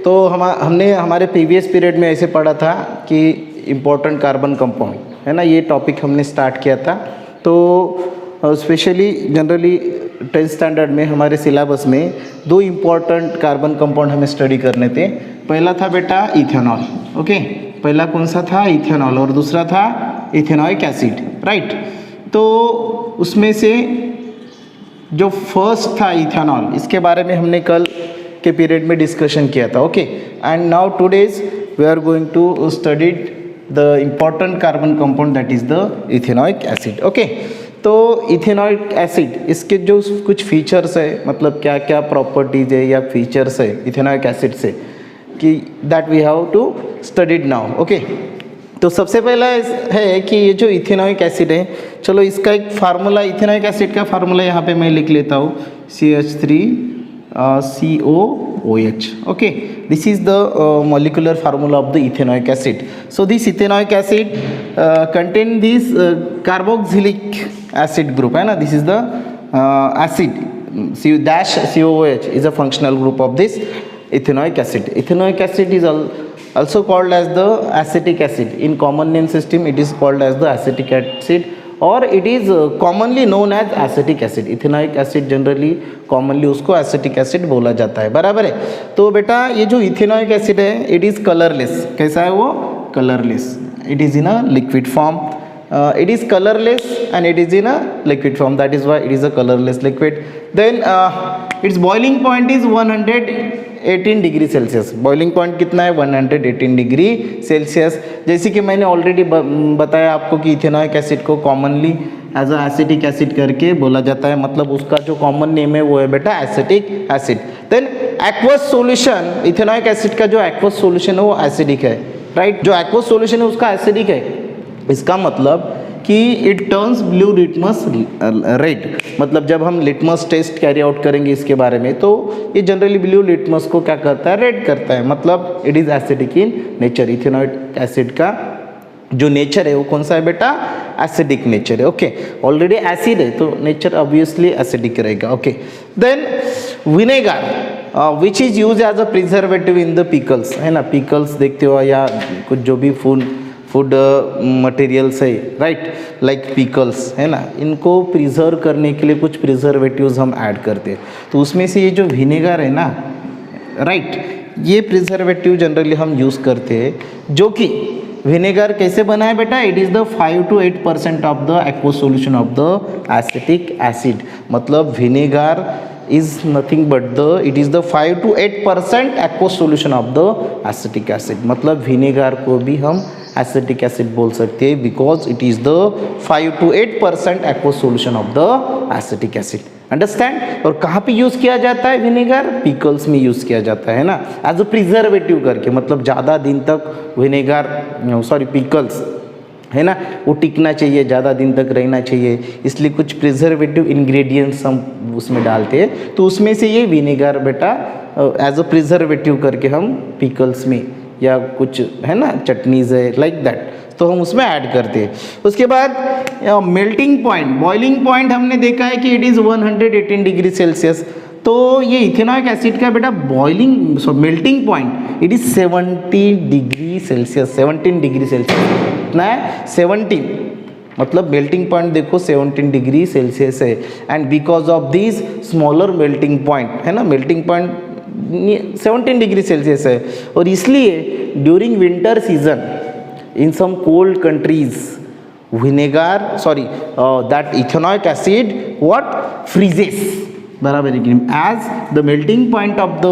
तो हमने हमारे प्रीवियस पीरियड में ऐसे पढ़ा था कि इम्पोर्टेंट कार्बन कंपाउंड, है ना, ये टॉपिक हमने स्टार्ट किया था। तो स्पेशली जनरली 10th स्टैंडर्ड में हमारे सिलेबस में 2 इम्पॉर्टेंट कार्बन कंपाउंड हमें स्टडी करने थे। पहला था बेटा इथेनॉल, ओके, पहला कौन सा था, इथेनॉल, और दूसरा था इथेनॉइक एसिड, राइट। तो उसमें से जो फर्स्ट था इथेनॉल, इसके बारे में हमने कल के पीरियड में डिस्कशन किया था, okay. And now today's we are going to study the important carbon compound that is the ethanoic acid, okay. तो इथेनॉइक एसिड, इसके जो कुछ फीचर्स है, मतलब क्या क्या प्रॉपर्टीज है या फीचर्स है इथेनॉइक एसिड से, कि that we have to studied now, okay. तो सबसे पहला है कि ये जो इथेनॉइक एसिड है, चलो इसका एक फार्मूला, इथेनॉइक एसिड का फार्मूला यहाँ पे मैं लिख लेता हूँ, CH3COOH, okay. This is the molecular formula of the ethanoic acid. So this ethanoic acid contain this carboxylic acid group, है ना, this is the acid COOH is a functional group of this ethanoic acid. Ethanoic acid is also called as the acetic acid. In common name system it is called as the acetic acid, or it is commonly known as acetic acid. Ethanoic acid generally commonly उसको acetic acid बोला जाता है, बराबर है। तो बेटा ये जो इथेनॉइक एसिड है, इट इज़ कलरलेस। कैसा है वो? Colourless. It is in a liquid form, it is colorless and it is in a liquid form, that is why it is a colorless liquid. Then its boiling point is 118 degree Celsius. Boiling point कितना है? 118 degree Celsius. जैसे कि मैंने already बताया आपको कि ethanoic acid को commonly as a acetic acid करके बोला जाता है, मतलब उसका जो कॉमन नेम है वो है बेटा acetic acid. Then aqueous solution, ethanoic acid का जो एक्वस सॉल्यूशन है वो एसिडिक है, राइट। जो एक्वस सॉल्यूशन है उसका एसिडिक है, इसका मतलब कि it turns blue litmus red. मतलब जब हम लिटमस टेस्ट कैरी आउट करेंगे इसके बारे में, तो ये जनरली ब्लू लिटमस को क्या करता है? रेड करता है। मतलब it is acidic in nature. Ethanoic acid का जो नेचर है वो कौन सा है बेटा? एसिडिक नेचर है, ओके। ऑलरेडी एसिड है तो नेचर ऑब्वियसली एसिडिक रहेगा, okay. Then vinegar which is use as a preservative in the pickles, है ना। पिकल्स देखते हो या कुछ जो भी फूड मटेरियल्स है, राइट, लाइक पिकल्स, है ना, इनको प्रिजर्व करने के लिए कुछ प्रिजर्वेटिव्स हम ऐड करते हैं। तो उसमें से ये जो विनेगर है ना, राइट, ये प्रिजर्वेटिव जनरली हम यूज़ करते हैं। जो कि विनेगर कैसे बना है बेटा? It is the 5 to 8% of the aqueous solution of the acetic acid. मतलब vinegar is nothing but it is the 5 to 8% aqueous solution of the acetic acid। मतलब विनेगर को भी हम एसिटिक एसिड बोल सकते हैं, because it is the 5 to 8% aqueous solution of the acetic acid। Understand? और कहाँ पे यूज किया जाता है विनेगर? पिकल्स में यूज किया जाता है ना, एज अ प्रिजर्वेटिव करके। मतलब ज़्यादा दिन तक विनेगर, सॉरी पिकल्स, है ना, वो टिकना चाहिए, ज़्यादा दिन तक रहना चाहिए, इसलिए कुछ प्रिजर्वेटिव इंग्रेडिएंट्स हम उसमें डालते हैं। तो उसमें से ये विनेगर बेटा एज अ प्रिजर्वेटिव करके हम पिकल्स में या कुछ, है ना, चटनीज़ है, लाइक दैट, तो हम उसमें ऐड करते हैं। उसके बाद मेल्टिंग पॉइंट, बॉइलिंग पॉइंट हमने देखा है कि इट इज़ 118 डिग्री सेल्सियस। तो ये इथेनॉइक एसिड का बेटा melting point it is 70 degree Celsius. 17 degree Celsius कितना है? 17। मतलब मेल्टिंग पॉइंट देखो 17 डिग्री सेल्सियस है। And because of this smaller melting point, है ना, मेल्टिंग पॉइंट 17 डिग्री सेल्सियस है, और इसलिए during winter season in some cold countries vinegar, sorry that ethanoic acid what freezes, बराबर है, as the melting point of the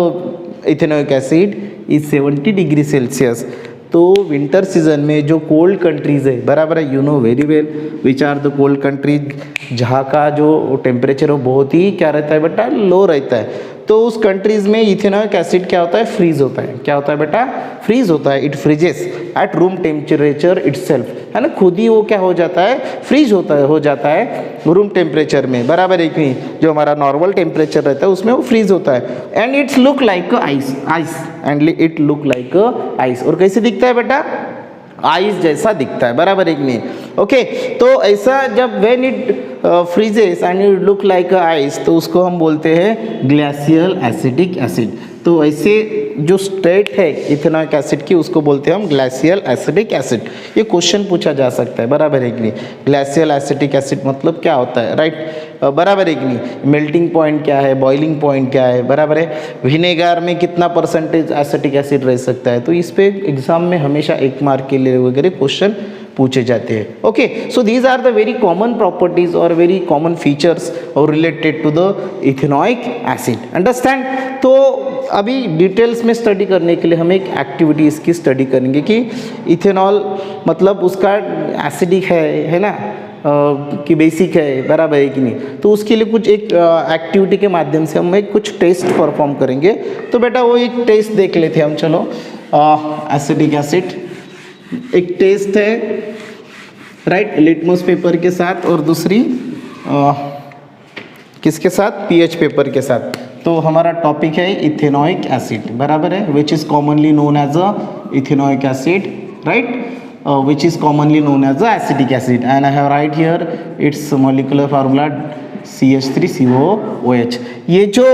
ethanoic acid is 70 degree Celsius. तो winter season में जो cold countries है, बराबर है, you know very well which are the cold countries, जहाँ का जो टेम्परेचर हो बहुत ही क्या रहता है बेटा? लो रहता है। तो उस कंट्रीज़ में इथेनॉइक एसिड क्या होता है? फ्रीज होता है। क्या होता है बेटा? फ्रीज होता है। It freezes at room temperature itself, है ना, खुद ही वो क्या हो जाता है? फ्रीज हो जाता है रूम टेम्परेचर में, बराबर है कि नहीं? जो हमारा नॉर्मल टेम्परेचर रहता है उसमें वो फ्रीज होता है। And it's look like ice, and it look like ice. और कैसे दिखता है बेटा? आइस जैसा दिखता है, बराबर है कि नहीं? ओके, तो ऐसा जब when it freezes and it look like ice, तो उसको हम बोलते हैं ग्लेशियल एसिटिक एसिड। तो तो ऐसे जो स्टेट है इथेनॉइक एसिड की उसको बोलते हैं हम ग्लासियल एसिडिक एसिड। ये क्वेश्चन पूछा जा सकता है, बराबर है कि नहीं। ग्लासियल एसिडिक एसिड मतलब क्या होता है, राइट, बराबर है कि नहीं। मेल्टिंग पॉइंट क्या है, बॉइलिंग पॉइंट क्या है, बराबर है। विनेगर में कितना परसेंटेज एसिटिक एसिड रह सकता है, तो इस पे एग्जाम में हमेशा 1 मार्क के लिए वगैरह क्वेश्चन पूछे जाते हैं। Okay, so these are the very common properties और वेरी कॉमन फीचर्स और related to the ethanoic acid, understand. तो अभी डिटेल्स में स्टडी करने के लिए हम एक एक्टिविटी इसकी स्टडी करेंगे कि इथेनॉल मतलब उसका एसिडिक है ना, कि बेसिक है, बराबर है कि नहीं। तो उसके लिए कुछ एक एक्टिविटी के माध्यम से हम एक कुछ टेस्ट परफॉर्म करेंगे। तो बेटा वो एक टेस्ट देख लेते हैं हम, चलो। एसिडिक एसिड एक टेस्ट है, राइट, लिटमस पेपर के साथ, और दूसरी किसके साथ, पीएच पेपर के साथ। तो हमारा टॉपिक है इथेनॉइक एसिड, बराबर है, which is commonly known as a ethanoic acid, right, which is commonly known as the acetic acid, and I have write here its molecular formula CH3COOH। ये जो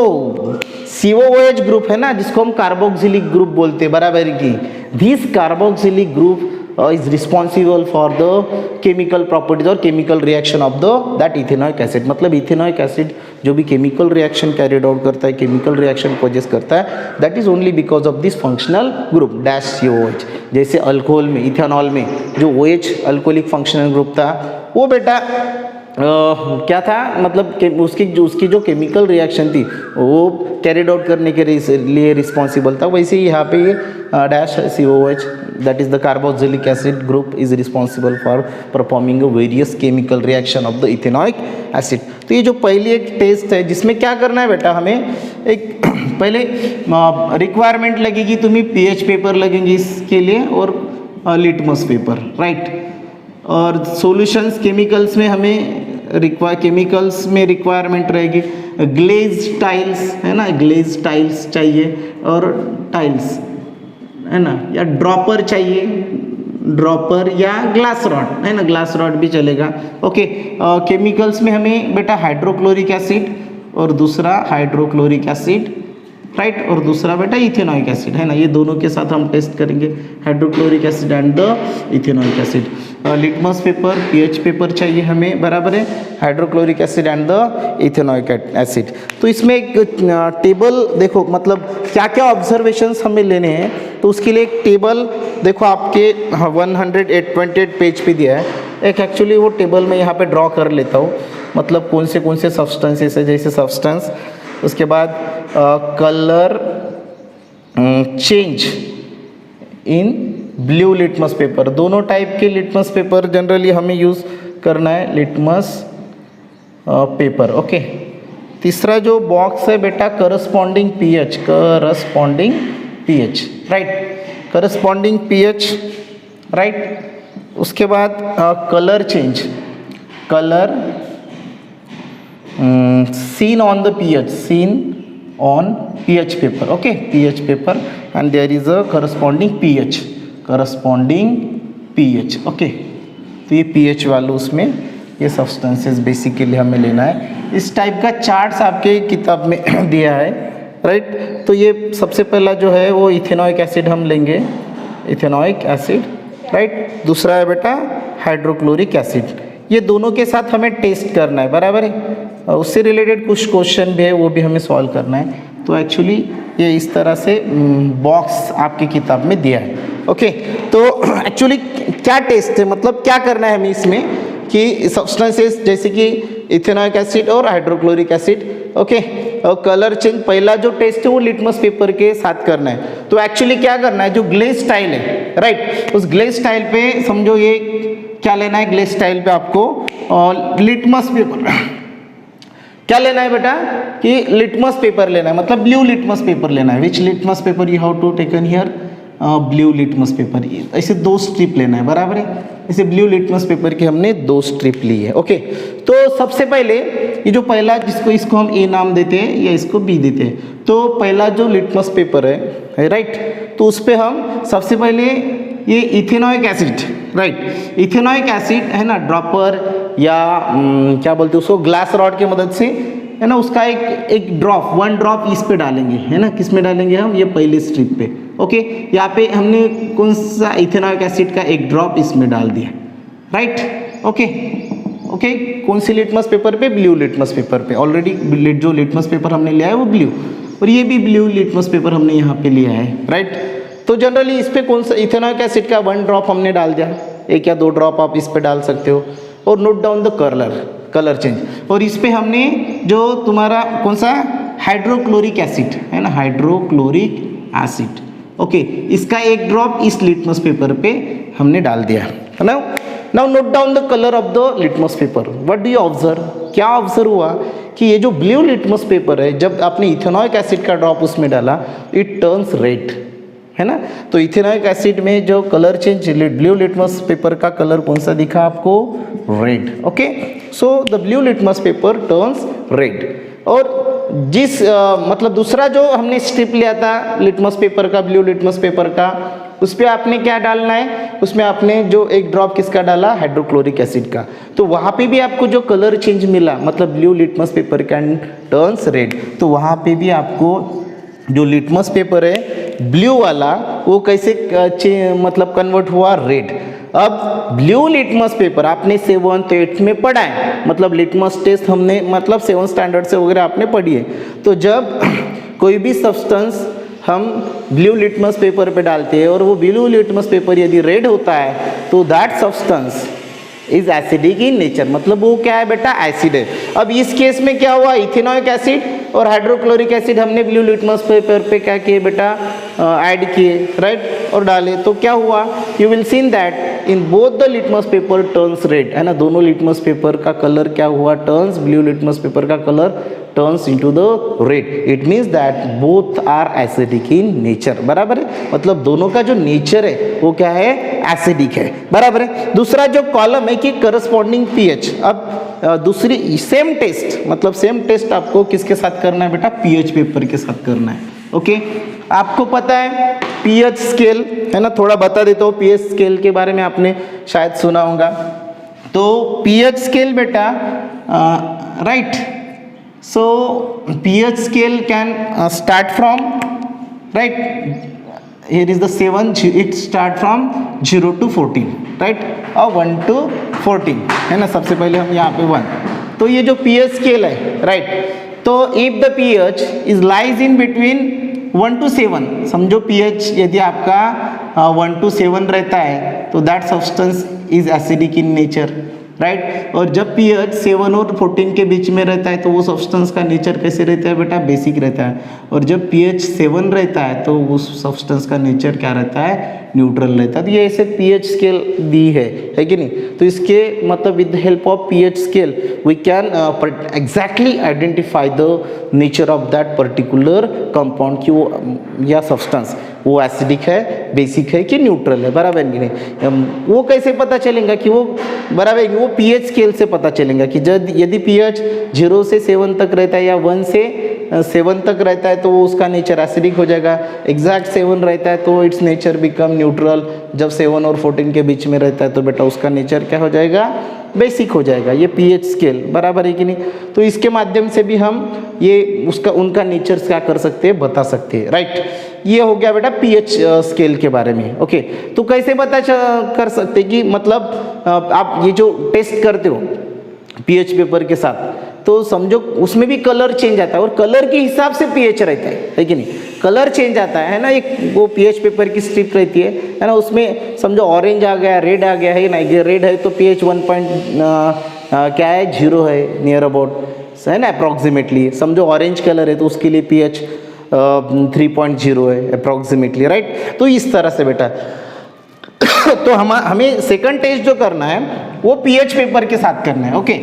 COOH group है ना, जिसको हम carboxylic group बोलते हैं, बराबर की, this carboxylic group is responsible for the chemical properties और chemical reaction of the that ethanoic acid। मतलब इथेनॉइक एसिड जो भी केमिकल रिएक्शन कैरिड आउट करता है, केमिकल रिएक्शन पोजेस करता है, that is only because of this functional group dash COOH। जैसे alcohol में, इथेनॉल में जो OH अल्कोहलिक फंक्शनल ग्रुप था, वो बेटा क्या था, मतलब उसकी जो केमिकल रिएक्शन थी वो कैरिड आउट करने के लिए रिस्पॉन्सिबल था। वैसे ही यहाँ पे ये dash COOH, that is the carboxylic acid group, is responsible for performing various chemical reaction of the ethanoic acid. तो ये जो पहली एक टेस्ट है, जिसमें क्या करना है बेटा, हमें एक पहले रिक्वायरमेंट लगेगी, तुम्हें पीएच पेपर लगेंगे इसके लिए, और लिटमस पेपर, राइट। और सॉल्यूशंस केमिकल्स में हमें केमिकल्स में रिक्वायरमेंट रहेगी ग्लेज टाइल्स, है ना, ग्लेज टाइल्स चाहिए, और टाइल्स, है ना, या ड्रॉपर चाहिए, ड्रॉपर या ग्लास रॉड, है ना, ग्लास रॉड भी चलेगा। ओके, केमिकल्स में हमें बेटा हाइड्रोक्लोरिक एसिड और दूसरा हाइड्रोक्लोरिक एसिड, राइट, और दूसरा बेटा इथेनॉइक एसिड, है ना, ये दोनों के साथ हम टेस्ट करेंगे, hydrochloric acid and the ethanoic acid. Litmus paper, pH paper चाहिए हमें, बराबर है, hydrochloric acid and the ethanoic acid. तो इसमें एक टेबल देखो, मतलब क्या क्या ऑब्जर्वेशंस हमें लेने हैं, तो उसके लिए एक टेबल देखो आपके 128 पेज पे दिया है। एक एक्चुअली वो टेबल मैं यहाँ पे ड्रॉ कर लेता हूँ, मतलब कौन से सब्सटेंसेस है, जैसे सब्सटेंस, उसके बाद colour change in blue litmus paper. दोनों टाइप के लिटमस पेपर जनरली हमें यूज़ करना है, लिटमस पेपर। ओके, तीसरा जो बॉक्स है बेटा, corresponding pH, right, corresponding pH, right. उसके बाद colour change, colour seen on the pH, seen on pH paper, okay, pH paper, and there is a corresponding pH, okay। तो ये pH value उसमें ये सब्सटेंसेस बेसिकली हमें लेना है। इस टाइप का चार्ट्स आपके किताब में दिया है, राइट। तो ये सबसे पहला जो है वो इथेनॉइक एसिड हम लेंगे, इथेनॉइक एसिड, राइट। दूसरा है बेटा हाइड्रोक्लोरिक एसिड। ये दोनों के साथ हमें टेस्ट करना है, बराबर है, उससे रिलेटेड कुछ क्वेश्चन भी है, वो भी हमें सॉल्व करना है। तो एक्चुअली ये इस तरह से बॉक्स आपकी किताब में दिया है। ओके, तो एक्चुअली क्या टेस्ट है, मतलब क्या करना है हमें इसमें, कि सब्सटेंसेस जैसे कि इथेनॉइक एसिड और हाइड्रोक्लोरिक एसिड, ओके, और कलर चेंज, पहला जो टेस्ट है वो लिटमस पेपर के साथ करना है। तो एक्चुअली क्या करना है, जो ग्लेज टाइल है, राइट, उस ग्लेज टाइल पे समझो ये क्या लेना है, ग्लेज टाइल पे आपको लिटमस पेपर क्या लेना है बेटा, कि लिटमस पेपर लेना है, मतलब ब्लू लिटमस पेपर लेना है। Which litmus paper you have to taken here, blue litmus paper. ऐसे 2 स्ट्रिप लेना है, बराबर है, ऐसे ब्लू लिटमस पेपर की हमने 2 स्ट्रिप ली है। ओके, तो सबसे पहले ये जो पहला, इसको हम ए नाम देते हैं या इसको बी देते हैं। तो पहला जो लिटमस पेपर है, राइट, तो उस पर हम सबसे पहले ये ethanoic acid, right, ethanoic acid है ना, ड्रॉपर या क्या बोलते हैं उसको, ग्लास रॉड की मदद से, है ना, उसका एक ड्रॉप, 1 ड्रॉप इस पे डालेंगे, है ना, किस में डालेंगे हम, ये पहले स्ट्रिप पे। ओके, यहाँ पे हमने कौन सा इथेनॉइक एसिड का एक ड्रॉप इसमें डाल दिया, राइट। ओके ओके, कौन सी लिटमस पेपर पे, ब्लू लिटमस पेपर पे। ऑलरेडी जो लिटमस पेपर हमने लिया है वो ब्लू, और ये भी ब्लू लिटमस पेपर हमने यहाँ पे लिया है, राइट। तो जनरली इस पे कौन सा इथेनॉइक एसिड का 1 ड्रॉप हमने डाल दिया, 1 या 2 ड्रॉप आप इस पे डाल सकते हो, और note down the colour change. और इस पे हमने जो तुम्हारा कौन सा हाइड्रोक्लोरिक एसिड है ना, हाइड्रोक्लोरिक एसिड, ओके, इसका 1 ड्रॉप इस लिटमस पेपर पे हमने डाल दिया है ना। Now note down the colour of the litmus paper. What do you observe, क्या ऑब्जर्व हुआ कि ये जो ब्लू लिटमस पेपर है, जब आपने इथेनॉइक एसिड का ड्रॉप उसमें डाला, इट टर्न्स रेड, है ना। तो इथेनॉइक एसिड में जो colour change, blue litmus paper का कलर कौन सा दिखा आपको, red. Okay, so the blue litmus paper turns red. और जिस मतलब दूसरा जो हमने स्ट्रिप लिया था लिटमस पेपर का, ब्लू लिटमस पेपर का, उस पर आपने क्या डालना है, उसमें आपने जो 1 ड्रॉप किसका डाला, हाइड्रोक्लोरिक एसिड का। तो वहाँ पे भी आपको जो कलर चेंज मिला, मतलब blue litmus paper can turns red, तो वहाँ पे भी आपको जो लिटमस पेपर है ब्लू वाला, वो कैसे मतलब कन्वर्ट हुआ, रेड। अब ब्लू लिटमस पेपर आपने 7th 8th में पढ़ा है, मतलब लिटमस टेस्ट हमने मतलब 7th स्टैंडर्ड से वगैरह आपने पढ़ी है। तो जब कोई भी सब्सटेंस हम ब्लू लिटमस पेपर पे डालते हैं और वो ब्लू लिटमस पेपर यदि रेड होता है, तो that substance is acidic in nature, मतलब वो क्या है बेटा, एसिड है। अब इस केस में क्या हुआ, इथेनॉइक एसिड और हाइड्रोक्लोरिक एसिड हमने ब्लू लिटमस पेपर पे क्या किए बेटा, ऐड किए, राइट, और डाले। तो क्या हुआ, you will seen that in both the litmus paper turns red, है ना, दोनों लिटमस पेपर का कलर क्या हुआ, टर्न्स, ब्लू लिटमस पेपर का colour turns into the red. It means that both are acidic in nature, बराबर है, मतलब दोनों का जो नेचर है वो क्या है, एसिडिक है, बराबर है। दूसरा जो कॉलम है कि करस्पॉन्डिंग पीएच। अब दूसरी सेम टेस्ट, मतलब सेम टेस्ट आपको किसके साथ करना है बेटा, पीएच पेपर के साथ करना है। ओके, आपको पता है पीएच स्केल, है ना, थोड़ा बता देता हूँ पीएच स्केल के बारे में, आपने शायद सुना होगा। तो पीएच स्केल बेटा, right, so pH scale can start from, right, here is the 7, it start from 0 to 14, right, और 1 to 14, है ना। सबसे पहले हम यहाँ पे 1, तो ये जो pH scale है, right, तो if the pH is lies in between 1 to 7, समझो pH यदि आपका 1 to 7 रहता है, तो that substance is acidic in nature, right. और जब pH 7 और 14 के बीच में रहता है, तो वो सब्सटेंस का नेचर कैसे रहता है बेटा, बेसिक रहता है। और जब pH 7 रहता है, तो उस सब्सटेंस का नेचर क्या रहता है, न्यूट्रल रहता है। तो ये ऐसे pH स्केल दी है कि नहीं। तो इसके मतलब with the help of pH scale we can exactly identify the nature of that particular compound, कि वो या सब्सटेंस वो एसिडिक है, बेसिक है कि न्यूट्रल है, बराबर कि नहीं। वो कैसे पता चलेगा कि वो बराबर है, वो pH स्केल से पता चलेगा कि जब यदि pH 0 से 7 तक रहता है या 1 से 7 तक रहता है, तो वो उसका नेचर एसिडिक हो जाएगा। एग्जैक्ट 7 रहता है तो इट्स नेचर बिकम न्यूट्रल। जब 7 और 14 के बीच में रहता है, तो बेटा उसका नेचर क्या हो जाएगा, बेसिक हो जाएगा। ये pH स्केल बराबर है कि नहीं। तो इसके माध्यम से भी हम ये उसका उनका नेचर क्या कर सकते हैं, बता सकते हैं, राइट। ये हो गया बेटा pH स्केल के बारे में। ओके, तो कैसे पता कर सकते कि मतलब आप ये जो टेस्ट करते हो pH पेपर के साथ, तो समझो उसमें भी कलर चेंज आता है और कलर के हिसाब से pH रहता है कि नहीं। कलर चेंज आता है ना, एक वो pH पेपर की स्ट्रिप रहती है ना, उसमें समझो ऑरेंज आ गया, रेड आ गया है ना। रेड है तो pH 1 क्या है, 0 है, नियर अबाउट, है ना, अप्रॉक्सीमेटली। समझो ऑरेंज कलर है तो उसके लिए pH 3.0 है अप्रॉक्सीमेटली, राइट। तो इस तरह से बेटा तो हमें सेकंड टेस्ट जो करना है वो pH पेपर के साथ करना है। ओके,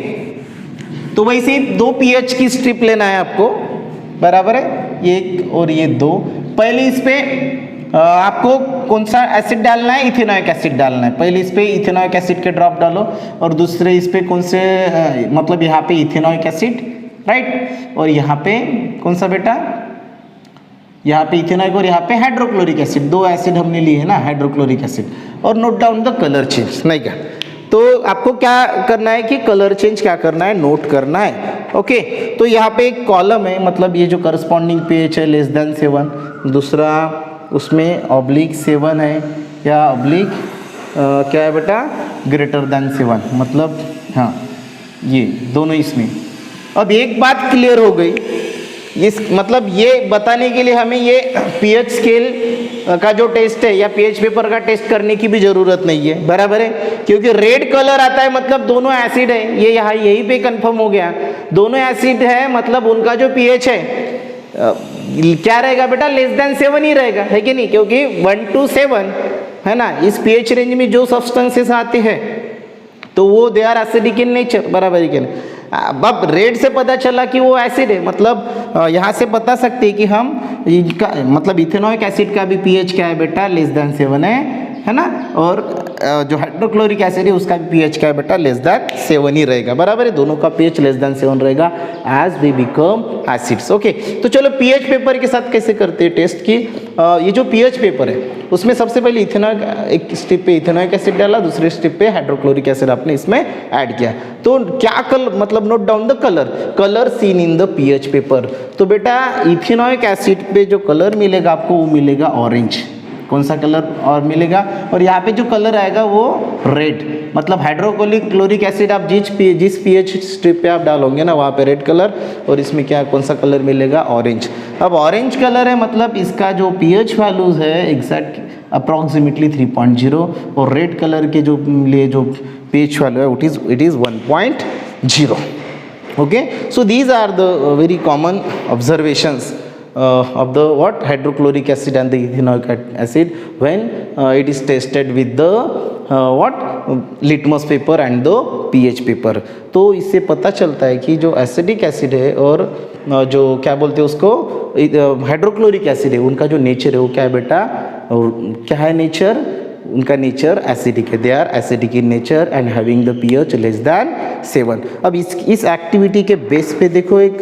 तो वैसे ही 2 pH की स्ट्रिप लेना है आपको, बराबर है, ये और ये 2। पहले इस पे आपको कौन सा एसिड डालना है, इथेनॉइक एसिड डालना है। पहले इस पे इथेनॉइक एसिड के ड्रॉप डालो और दूसरे इस पे कौन से मतलब यहाँ पे इथेनॉइक एसिड, राइट, और यहाँ पे कौन सा बेटा, यहाँ पे इथेनॉइक और यहाँ पे हाइड्रोक्लोरिक एसिड। 2 एसिड हमने लिए है ना, हाइड्रोक्लोरिक एसिड। और note down the colour change, नहीं क्या। तो आपको क्या करना है कि कलर चेंज क्या करना है, नोट करना है। ओके, तो यहाँ पे एक कॉलम है, मतलब ये जो करस्पॉन्डिंग pH है लेस देन 7, दूसरा उसमें ऑब्लिक 7 है या ऑब्लिक क्या है बेटा ग्रेटर देन 7, मतलब हाँ ये दोनों इसमें। अब एक बात क्लियर हो गई, इस मतलब ये बताने के लिए हमें ये pH स्केल का जो टेस्ट है या pH पेपर का टेस्ट करने की भी ज़रूरत नहीं है, बराबर है, क्योंकि रेड कलर आता है मतलब दोनों एसिड है, ये यहाँ यहीं पे कंफर्म हो गया, दोनों एसिड है मतलब उनका जो pH है क्या रहेगा बेटा, लेस देन 7 ही रहेगा, है कि नहीं, क्योंकि 1 to 7 है ना, इस pH रेंज में जो सब्सटेंसेस आते हैं तो वो they are acidic in nature, बराबर है कि नहीं। अब रेड से पता चला कि वो एसिड है, मतलब यहाँ से बता सकते हैं कि हम इनका मतलब इथेनॉइक एसिड का भी pH क्या है बेटा, लेस देन 7 है ना, और जो हाइड्रोक्लोरिक एसिड है उसका भी pH क्या है बेटा, लेस देन 7 ही रहेगा, बराबर है, दोनों का pH लेस देन 7 रहेगा as they become acids. Okay, तो चलो pH पेपर के साथ कैसे करते हैं टेस्ट की। ये जो pH पेपर है उसमें सबसे पहले इथेनॉइक, एक स्टेप पे इथेनॉइक एसिड डाला, दूसरे स्टेप पे हाइड्रोक्लोरिक एसिड आपने इसमें ऐड किया, तो क्या कलर, मतलब note down the colour scene in the pH paper. तो बेटा इथेनॉइक एसिड पे जो कलर मिलेगा आपको वो मिलेगा ऑरेंज, कौन सा कलर और मिलेगा, और यहाँ पे जो कलर आएगा वो रेड, मतलब हाइड्रोक्लोरिक एसिड आप जिस pH स्ट्रिप पे आप डालोगे ना वहाँ पे रेड कलर, और इसमें क्या कौन सा कलर मिलेगा, ऑरेंज। अब ऑरेंज कलर है मतलब इसका जो pH वैल्यूज है एग्जैक्ट अप्रॉक्सीमेटली 3.0, और रेड कलर के जो लिए जो pH वैल्यू है it is 1.0। Okay, so these are the very common observations of the what hydrochloric acid and the ethanoic acid when it is tested with the what litmus paper and the pH paper। तो इससे पता चलता है कि जो acidic acid है और जो क्या बोलते हैं उसको हाइड्रोक्लोरिक एसिड है, उनका जो नेचर है वो क्या है बेटा, क्या है नेचर, उनका नेचर एसिडिक है, they are acidic in nature and having the pH less than 7। अब इस एक्टिविटी के बेस पे देखो एक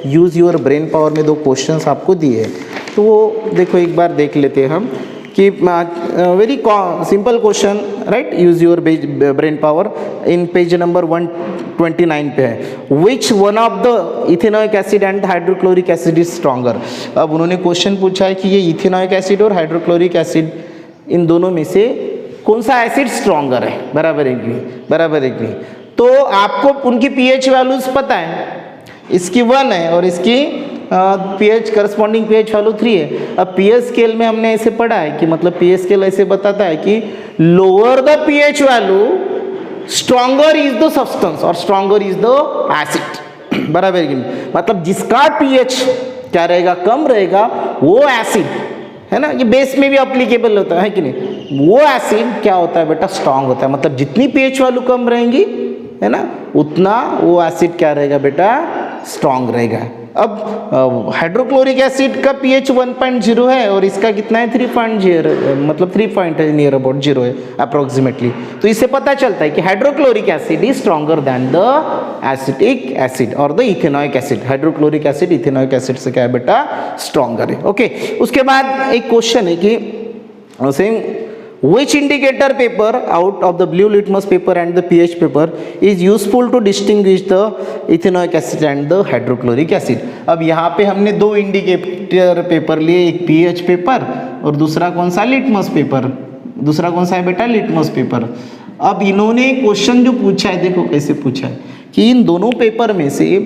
यूज़ योर ब्रेन पावर में 2 क्वेश्चंस आपको दिए हैं, तो वो देखो एक बार देख लेते हैं हम कि very simple question right, use your brain power in page number 129 पे है, which one of the ethanoic acid and hydrochloric acid is stronger. अब उन्होंने क्वेश्चन पूछा है कि ये इथेनॉइक एसिड और हाइड्रोक्लोरिक एसिड इन दोनों में से कौन सा एसिड स्ट्रॉन्गर है, बराबर है कि नहीं, बराबर है कि नहीं। तो आपको उनकी pH वैल्यूज पता है, इसकी 1 है और इसकी pH करस्पॉन्डिंग pH वैल्यू 3 है। अब pH स्केल में हमने ऐसे पढ़ा है कि मतलब pH स्केल ऐसे बताता है कि lower the pH value stronger is the substance और स्ट्रॉन्गर इज द एसिड, बराबर है कि नहीं, मतलब जिसका pH क्या रहेगा, कम रहेगा, वो एसिड है ना, ये बेस में भी अप्लीकेबल होता है कि नहीं, वो एसिड क्या होता है बेटा, स्ट्रांग होता है, मतलब जितनी pH वैल्यू कम रहेंगी है ना उतना वो एसिड क्या रहेगा बेटा, स्ट्रांग रहेगा। अब हाइड्रोक्लोरिक एसिड का pH 1.0 है और इसका कितना है 3.0, मतलब 3 पॉइंट है, नियर अबाउट 0 है अप्रोक्सीमेटली। तो इससे पता चलता है कि hydrochloric acid is stronger than the acetic acid और the ethanoic acid. Hydrochloric acid ethanoic acid से क्या है बेटा, स्ट्रॉन्गर है। ओके, उसके बाद एक क्वेश्चन है कि same which indicator paper out of the blue litmus paper and the pH paper is useful to distinguish the ethanoic acid and the hydrochloric acid। अब यहाँ पे हमने 2 इंडिकेटर पेपर लिए, एक pH पेपर और दूसरा कौन सा, लिटमस पेपर। दूसरा कौन सा है बेटा, लिटमस पेपर। अब इन्होंने क्वेश्चन जो पूछा है देखो कैसे पूछा है कि इन दोनों पेपर में से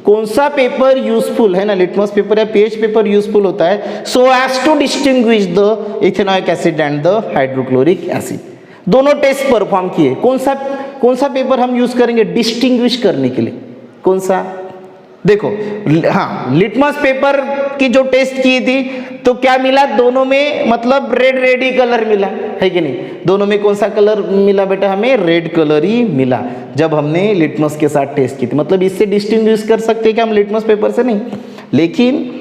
कौन सा पेपर यूजफुल है ना, लिटमस पेपर या pH पेपर यूजफुल होता है so as to distinguish the ethanoic acid and the hydrochloric acid. दोनों टेस्ट परफॉर्म किए, कौन सा पेपर हम यूज करेंगे डिस्टिंग्विश करने के लिए, कौन सा, देखो हाँ लिटमस पेपर की जो टेस्ट की थी तो क्या मिला, दोनों में मतलब रेड ही कलर मिला, है कि नहीं, दोनों में कौन सा कलर मिला बेटा, हमें रेड कलर ही मिला जब हमने लिटमस के साथ टेस्ट की थी। मतलब इससे डिस्टिंग्विश कर सकते हैं कि हम लिटमस पेपर से नहीं, लेकिन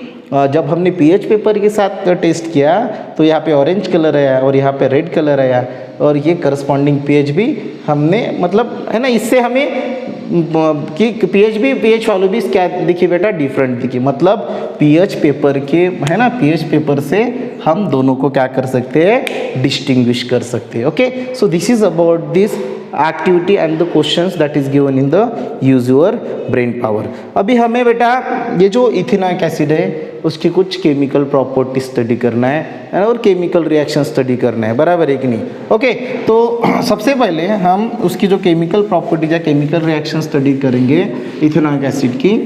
जब हमने pH पेपर के साथ टेस्ट किया तो यहाँ पे ऑरेंज कलर आया और यहाँ पे रेड कलर आया और ये करस्पॉन्डिंग pH भी हमने मतलब है ना, इससे हमें कि pH वैल्यू भी क्या दिखी बेटा, डिफरेंट दिखी। मतलब pH पेपर के है ना, pH पेपर से हम दोनों को क्या कर सकते हैं, डिस्टिंग्विश कर सकते हैं। Okay, so this is about this activity and the questions that is given in the use your brain power. अभी हमें बेटा ये जो इथेनॉइक एसिड है उसकी कुछ केमिकल प्रॉपर्टी स्टडी करना है और केमिकल रिएक्शन स्टडी करना है, बराबर है कि नहीं? ओके, तो सबसे पहले हम उसकी जो केमिकल प्रॉपर्टीज या केमिकल रिएक्शन स्टडी करेंगे इथेनॉइक एसिड की।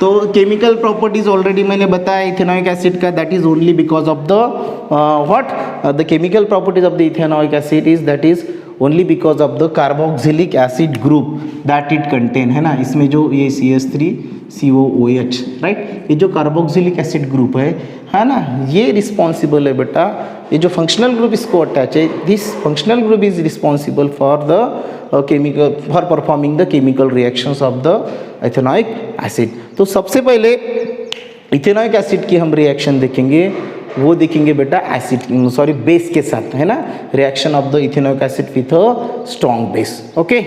तो केमिकल प्रॉपर्टीज ऑलरेडी मैंने बताया इथेनॉइक एसिड का, that is only because of the what the chemical properties of the ethanoic acid is that is only because of the carboxylic acid group that it contain, है ना। इसमें जो ये CH3COOH, right, ये जो carboxylic acid group है ना, ये रिस्पॉन्सिबल है बेटा, ये जो फंक्शनल ग्रुप इसको अटैच है, this functional group is responsible for the chemical for performing the chemical reactions of the ethanoic acid. तो सबसे पहले इथेनॉइक एसिड की हम रिएक्शन देखेंगे, वो देखेंगे बेटा एसिड सॉरी बेस के साथ, है ना, reaction of the ethanoic acid with a strong base. Okay,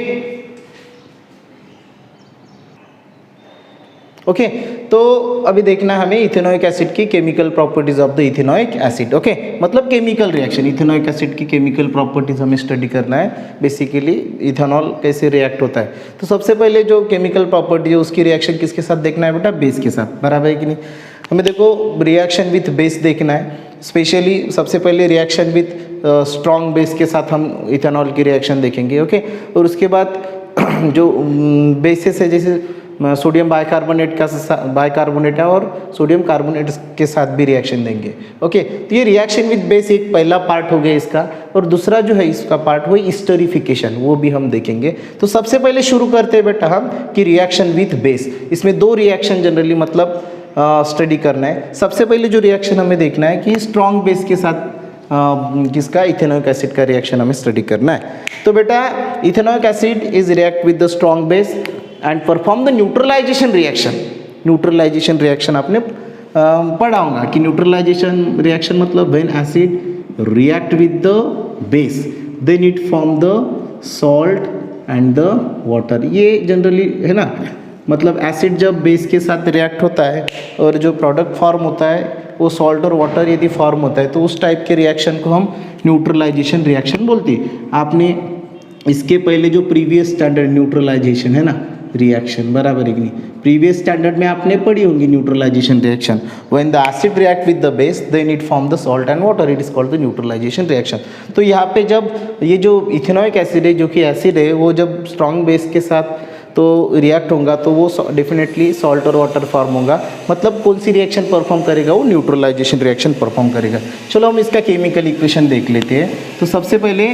तो अभी देखना है हमें इथेनॉइक एसिड की chemical properties of the ethanoic acid. Okay, मतलब केमिकल रिएक्शन, इथेनॉइक एसिड की केमिकल प्रॉपर्टीज हमें स्टडी करना है, बेसिकली इथेनॉल कैसे रिएक्ट होता है। तो सबसे पहले जो केमिकल प्रॉपर्टी है उसकी रिएक्शन किसके साथ देखना है बेटा, बेस के साथ, बराबर है कि नहीं। हमें देखो रिएक्शन विथ बेस देखना है, स्पेशली सबसे पहले रिएक्शन विथ स्ट्रॉन्ग बेस के साथ हम इथेनॉल की रिएक्शन देखेंगे। ओके, और उसके बाद जो बेसिस है जैसे सोडियम बाइकार्बोनेट है और सोडियम कार्बोनेट के साथ भी रिएक्शन देंगे। ओके, तो ये रिएक्शन विद बेस एक पहला पार्ट हो गया इसका, और दूसरा जो है इसका पार्ट वो स्टरीफिकेशन, वो भी हम देखेंगे। तो सबसे पहले शुरू करते हैं बेटा हम कि रिएक्शन विथ बेस, इसमें दो रिएक्शन जनरली मतलब स्टडी करना है। सबसे पहले जो रिएक्शन हमें देखना है कि स्ट्रॉन्ग बेस के साथ किसका, इथेनॉइक एसिड का रिएक्शन हमें स्टडी करना है। तो बेटा ethanoic acid is react with the strong base and perform the neutralisation reaction. Neutralisation reaction आपने पढ़ा होगा कि न्यूट्रलाइजेशन रिएक्शन मतलब when acid react with the base then it form the salt and the water. ये generally है ना, मतलब acid जब बेस के साथ रिएक्ट होता है और जो प्रोडक्ट फॉर्म होता है वो सॉल्ट और वाटर यदि फॉर्म होता है तो उस टाइप के रिएक्शन को हम न्यूट्रलाइजेशन रिएक्शन बोलते हैं। आपने इसके पहले जो प्रीवियस स्टैंडर्ड न्यूट्रलाइजेशन है ना रिएक्शन, बराबर है कि नहीं, प्रीवियस स्टैंडर्ड में आपने पढ़ी होंगी neutralisation reaction, when the acid react with the base then it form the salt and water, it is called the neutralisation reaction. तो यहाँ पे जब ये जो इथेनॉइक एसिड है, जो कि एसिड है, वो जब स्ट्रॉन्ग बेस के साथ तो रिएक्ट होगा तो वो डेफिनेटली सॉल्ट और वाटर फॉर्म होगा, मतलब कौन सी रिएक्शन परफॉर्म करेगा, वो न्यूट्रलाइजेशन रिएक्शन परफॉर्म करेगा। चलो हम इसका केमिकल इक्वेशन देख लेते हैं। तो सबसे पहले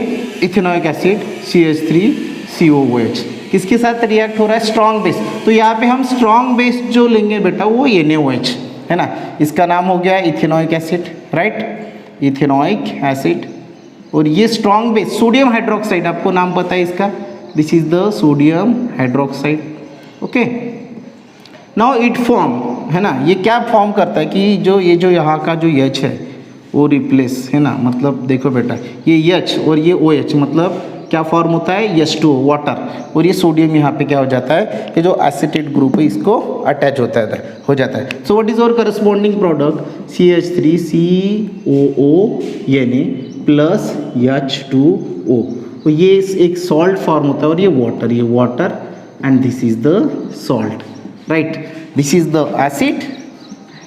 इथेनॉइक एसिड CH3COOH किसके साथ रिएक्ट हो रहा है, स्ट्रॉन्ग बेस। तो यहाँ पे हम स्ट्रॉन्ग बेस जो लेंगे बेटा वो NaOH है ना, इसका नाम हो गया ethanoic acid, right, ethanoic acid. और ये स्ट्रॉन्ग बेस सोडियम हाइड्रोक्साइड, आपको नाम पता है इसका, this is the sodium hydroxide. Okay, now it form है ना, ये क्या फॉर्म करता है कि ये जो यहाँ का जो H है वो रिप्लेस है ना, मतलब देखो बेटा ये H और ये OH मतलब क्या फॉर्म होता है, H2O वाटर, और ये सोडियम यहाँ पे क्या हो जाता है, ये जो एसिटेट ग्रुप है इसको अटैच हो जाता है। सो व्हाट इज और corresponding product, CH3COO plus H2O। तो ये एक सॉल्ट फॉर्म होता है और ये water and this is the salt, right, this is the acid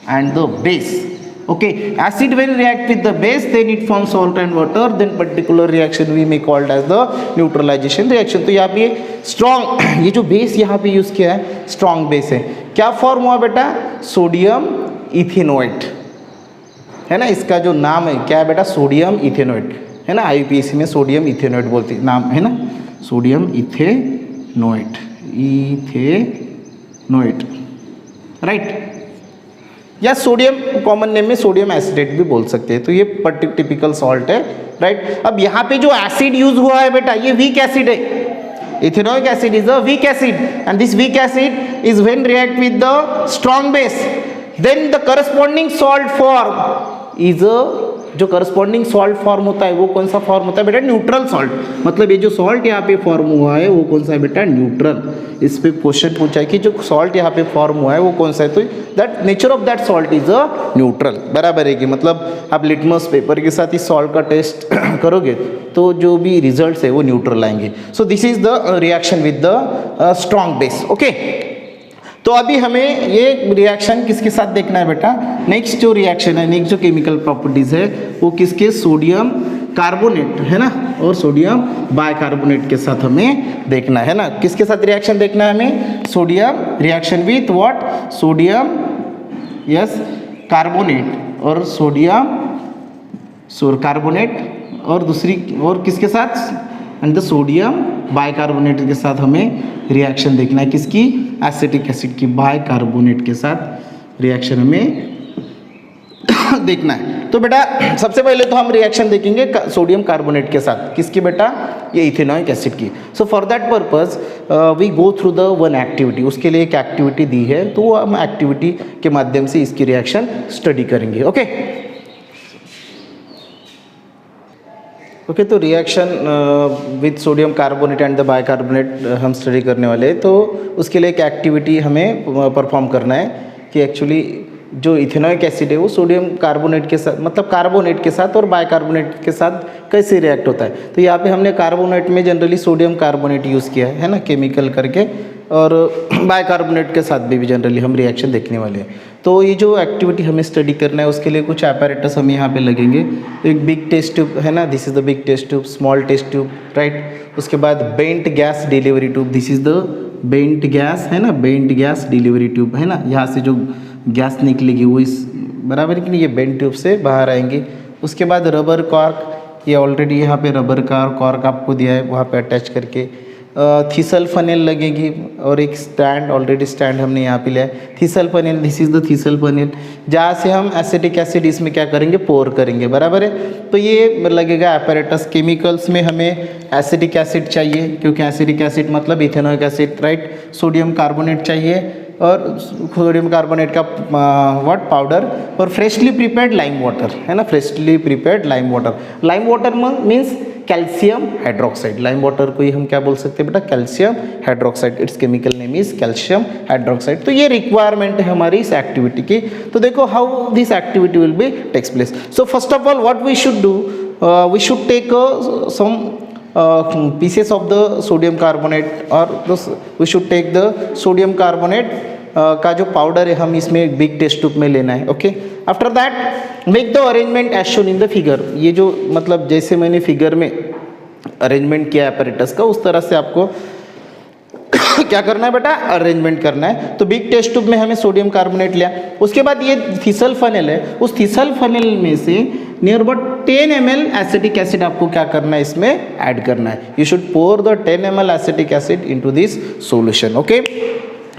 and the base. Okay, acid when react with the base then it forms salt and water, then particular reaction we may called as the neutralization reaction। तो यहाँ पे strong ये जो base यहाँ पे use किया है strong base है, क्या फॉर्म हुआ बेटा, सोडियम इथेनोएट है ना, इसका जो नाम है क्या है बेटा, सोडियम इथेनोएट है ना, IUPAC में सोडियम इथेनोएट बोलते नाम है ना, सोडियम इथेनोएट, राइट, या सोडियम कॉमन नेम में सोडियम एसिटेट भी बोल सकते हैं। तो ये टिपिकल सॉल्ट है, राइट। अब यहाँ पे जो एसिड यूज हुआ है बेटा ये वीक एसिड है, ethanoic acid is a weak acid and this weak acid is when react with the strong base then the corresponding salt form is a जो करस्पॉन्डिंग सॉल्ट फॉर्म होता है वो कौन सा फॉर्म होता है बेटा, न्यूट्रल सॉल्ट। मतलब ये जो सॉल्ट यहाँ पे फॉर्म हुआ है वो कौन सा है बेटा, न्यूट्रल। इस पे क्वेश्चन पूछा है कि जो सॉल्ट यहाँ पे फॉर्म हुआ है वो कौन सा है, तो that nature of that salt is a neutral, बराबर है कि मतलब आप लिटमस पेपर के साथ इस सॉल्ट का टेस्ट करोगे तो जो भी रिजल्ट्स है वो न्यूट्रल आएंगे। सो this is the reaction with the strong base. Okay, तो अभी हमें ये रिएक्शन किसके साथ देखना है बेटा, नेक्स्ट जो रिएक्शन है, नेक्स्ट जो केमिकल प्रॉपर्टीज है वो किसके, सोडियम कार्बोनेट है ना और सोडियम बाइकार्बोनेट के साथ हमें देखना है ना। किसके साथ रिएक्शन देखना है हमें, sodium reaction with what, sodium yes carbonate और सोडियम कार्बोनेट और दूसरी और किसके साथ, एंड द सोडियम बाइकार्बोनेट के साथ हमें रिएक्शन देखना है, किसकी, एसिटिक एसिड की, बाइकार्बोनेट के साथ रिएक्शन हमें देखना है। तो बेटा सबसे पहले तो हम रिएक्शन देखेंगे सोडियम कार्बोनेट के साथ, किसकी बेटा, ये इथेनॉइक एसिड की। So for that purpose we go through the one activity, उसके लिए एक एक्टिविटी दी है तो वो हम एक्टिविटी के माध्यम से इसकी रिएक्शन स्टडी करेंगे। ओके ओके, तो reaction with sodium carbonate and the bicarbonate हम स्टडी करने वाले हैं। तो उसके लिए एक एक्टिविटी हमें परफॉर्म करना है कि एक्चुअली जो इथेनॉइक एसिड है वो सोडियम कार्बोनेट के साथ, मतलब कार्बोनेट के साथ और बाइकार्बोनेट के साथ कैसे रिएक्ट होता है। तो यहाँ पे हमने कार्बोनेट में जनरली सोडियम कार्बोनेट यूज़ किया है ना, केमिकल करके, और बाइकार्बोनेट के साथ भी जनरली हम रिएक्शन देखने वाले हैं। तो ये जो एक्टिविटी हमें स्टडी करना है उसके लिए कुछ apparatus हमें यहाँ पे लगेंगे। एक बिग टेस्ट ट्यूब है ना, this is the big test tube, small test tube, right. उसके बाद bent gas delivery tube, this is the bent gas है ना, बेंट गैस डिलीवरी ट्यूब है ना, यहाँ से जो गैस निकलेगी वो इस बराबर कि नहीं, ये बेंट ट्यूब से बाहर आएंगी। उसके बाद रबर कॉर्क, ये ऑलरेडी यहाँ पे रबर का कॉर्क आपको दिया है वहाँ पे अटैच करके। थीसल फनेल लगेगी और एक स्टैंड, ऑलरेडी स्टैंड हमने यहाँ पे लिया है। Thistle funnel, this is the thistle funnel, जहाँ से हम एसिटिक एसिड इसमें क्या करेंगे, पोर करेंगे, बराबर है। तो ये लगेगा apparatus। केमिकल्स में हमें एसिटिक एसिड चाहिए क्योंकि एसिटिक एसिड मतलब ethanoic acid, right. Sodium carbonate चाहिए और सोडियम कार्बोनेट का व्हाट पाउडर, और फ्रेशली प्रिपेयर्ड लाइम वाटर है ना, freshly prepared lime water. Lime water means calcium hydroxide, lime water को ही हम क्या बोल सकते हैं बेटा, calcium hydroxide, it's chemical name is calcium hydroxide. तो ये रिक्वायरमेंट है हमारी इस एक्टिविटी की। तो देखो how this activity will be takes place. So first of all what we should do, we should take some pieces of the sodium carbonate, or we should take the sodium carbonate का जो powder है हम इसमें big test tube में लेना है। Okay, after that make the arrangement as shown in the figure. ये जो मतलब जैसे मैंने फिगर में अरेंजमेंट किया apparatus का उस तरह से आपको क्या करना है बेटा, अरेंजमेंट करना है। तो बिग टेस्ट ट्यूब में हमें सोडियम कार्बोनेट लिया, उसके बाद ये थीसल फनेल है, उस थीसल फनेल में से near about 10 ml acetic acid आपको क्या करना है, इसमें ऐड करना है। You should pour the 10 ml acetic acid into this solution. Okay,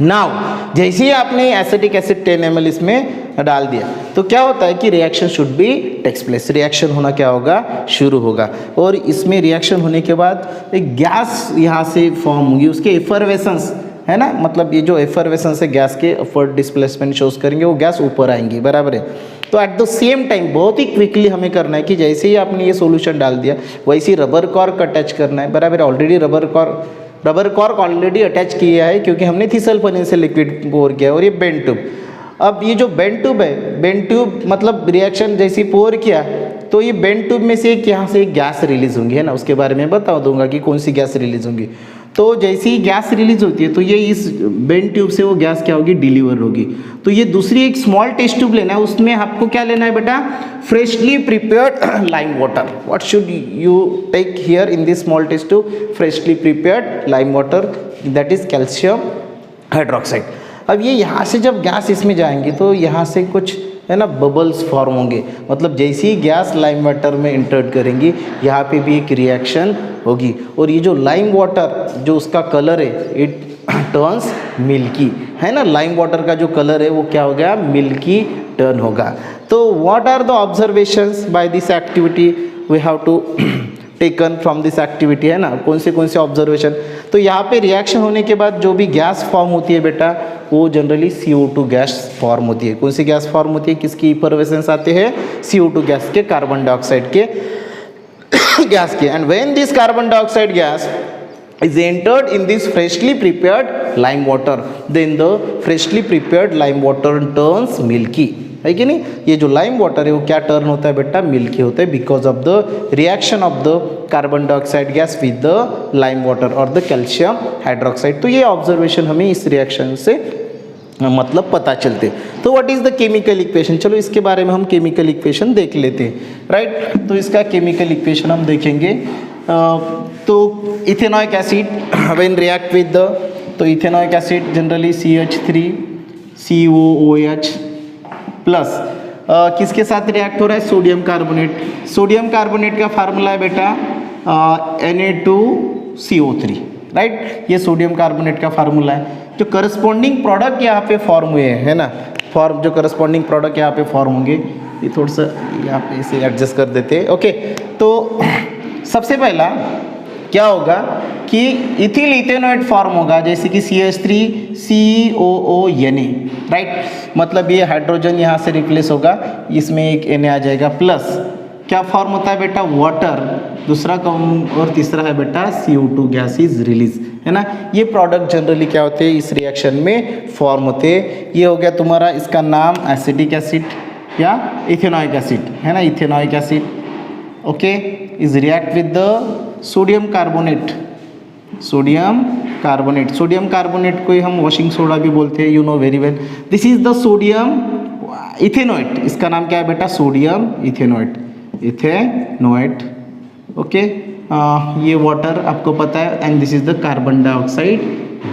now जैसे ही आपने एसिटिक एसिड 10 ml इसमें डाल दिया तो क्या होता है कि reaction should be takes place, reaction होना क्या होगा, शुरू होगा। और इसमें रिएक्शन होने के बाद एक गैस यहाँ से फॉर्म होगी, उसके एफरवेसेंस है ना, मतलब ये जो एफरवेसेंस है गैस के अपवर्ड डिस्प्लेसमेंट शोज करेंगे, वो गैस ऊपर आएंगी, बराबर है। तो एट द सेम टाइम बहुत ही क्विकली हमें करना है कि जैसे ही आपने ये सॉल्यूशन डाल दिया वैसे ही रबर कॉर्क अटैच करना है, बराबर। Already rubber cork already attach किया है क्योंकि हमने थीसल फनेल से लिक्विड पोर किया। और ये बेंट ट्यूब, अब ये जो बेंट ट्यूब है, बेंट ट्यूब मतलब रिएक्शन जैसी पोर किया तो ये बेंट ट्यूब में से यहाँ से एक गैस रिलीज होंगी है ना, उसके बारे में बता दूंगा कि कौन सी गैस रिलीज होंगी। तो जैसे ही गैस रिलीज होती है तो ये इस बेंट ट्यूब से वो गैस क्या होगी, डिलीवर होगी। तो ये दूसरी एक स्मॉल टेस्ट ट्यूब लेना है, उसमें आपको क्या लेना है बेटा, freshly prepared lime water. What should you take here in this small test tube, freshly prepared lime water, that is calcium hydroxide. अब ये यहाँ से जब गैस इसमें जाएंगी तो यहाँ से कुछ है ना बबल्स फॉर्म होंगे, मतलब जैसे ही गैस लाइम वाटर में इंटर करेंगी यहाँ पे भी एक रिएक्शन होगी। और ये जो लाइम वाटर जो उसका कलर है इट टर्न्स मिल्की है ना, लाइम वाटर का जो कलर है वो क्या हो गया, मिल्की टर्न होगा। तो what are the observations by this activity we have to taken from this activity है ना, कौन से ऑब्जर्वेशन। तो यहाँ पे रिएक्शन होने के बाद जो भी गैस फॉर्म होती है बेटा वो जनरली CO2 गैस फॉर्म होती है। कौन सी गैस फॉर्म होती है, किसकी इफर्वेसेंस आते हैं, CO2 गैस के, कार्बन डाइऑक्साइड के गैस के। And when this carbon dioxide gas is entered in this freshly prepared lime water, then the freshly prepared lime water turns milky, है कि नहीं। ये जो लाइम वाटर है वो क्या टर्न होता है बेटा, मिल्की होता है, because of the reaction of the carbon dioxide gas with the lime water और द कैल्शियम हाइड्रोक्साइड। तो ये ऑब्जर्वेशन हमें इस रिएक्शन से मतलब पता चलते। तो what is the chemical equation, चलो इसके बारे में हम केमिकल इक्वेशन देख लेते हैं, राइट। तो इसका केमिकल इक्वेशन हम देखेंगे। तो ethanoic acid when react with the, तो ethanoic acid generally CH3 COOH plus किसके साथ रिएक्ट हो रहा है, सोडियम कार्बोनेट। सोडियम कार्बोनेट का फार्मूला है बेटा Na2CO3, राइट। ये सोडियम कार्बोनेट का फार्मूला है। जो करस्पॉन्डिंग प्रोडक्ट यहाँ पे फॉर्म हुए हैं, है ना, फॉर्म जो करस्पॉन्डिंग प्रोडक्ट यहाँ पे फॉर्म होंगे, ये थोड़ा सा यहाँ पे इसे एडजस्ट कर देते हैं, ओके। तो सबसे पहला क्या होगा कि इथिल इथेनॉइड फॉर्म होगा, जैसे कि CH3COONA, राइट। मतलब ये हाइड्रोजन यहाँ से रिप्लेस होगा, इसमें एक Na आ जाएगा, प्लस क्या फॉर्म होता है बेटा, वाटर, दूसरा कौन और तीसरा है बेटा CO2 गैस इज रिलीज, है ना। ये प्रोडक्ट जनरली क्या होते हैं, इस रिएक्शन में फॉर्म होते हैं। ये हो गया तुम्हारा, इसका नाम एसिटिक एसिड या इथेनॉइक एसिड, है ना, ethanoic acid, okay. Is react with the sodium carbonate, sodium carbonate, sodium carbonate को ही हम वॉशिंग सोडा भी बोलते हैं, you know very well. This is the sodium ethanoate, इसका नाम क्या है बेटा, सोडियम इथेनॉइट, इथेनॉइट, ओके। ये वाटर आपको पता है, and this is the carbon dioxide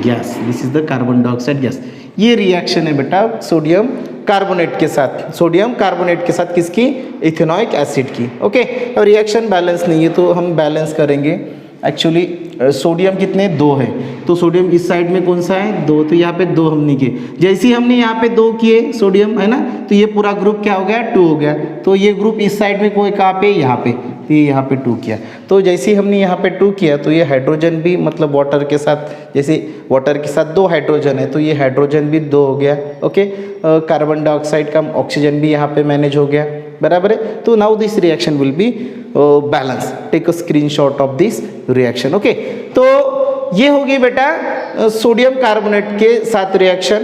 gas, this is the carbon dioxide gas. ये रिएक्शन है बेटा सोडियम कार्बोनेट के साथ, सोडियम कार्बोनेट के साथ किसकी, इथेनॉइक एसिड की, ओके। और रिएक्शन बैलेंस नहीं है, तो हम बैलेंस करेंगे। एक्चुअली सोडियम कितने, 2 है, तो सोडियम इस साइड में कौन सा है, 2, तो यहाँ पे 2 हमने किए। जैसे ही हमने यहाँ पे 2 किए सोडियम, है ना, तो ये पूरा ग्रुप क्या हो गया, 2 हो गया। तो ये ग्रुप इस साइड में कोई कहाँ पे, यहाँ पे, तो ये यहाँ पे 2 किया। तो जैसे ही हमने यहाँ पे 2 किया, तो ये हाइड्रोजन भी मतलब वाटर के साथ, जैसे वाटर के साथ 2 हाइड्रोजन है, तो ये हाइड्रोजन भी 2 हो गया, ओके। कार्बन डाइऑक्साइड का ऑक्सीजन भी यहाँ पे मैनेज हो गया, बराबर है। तो now this reaction will be balance, take a screenshot of this reaction, okay. तो ये होगी बेटा सोडियम कार्बोनेट के साथ रिएक्शन,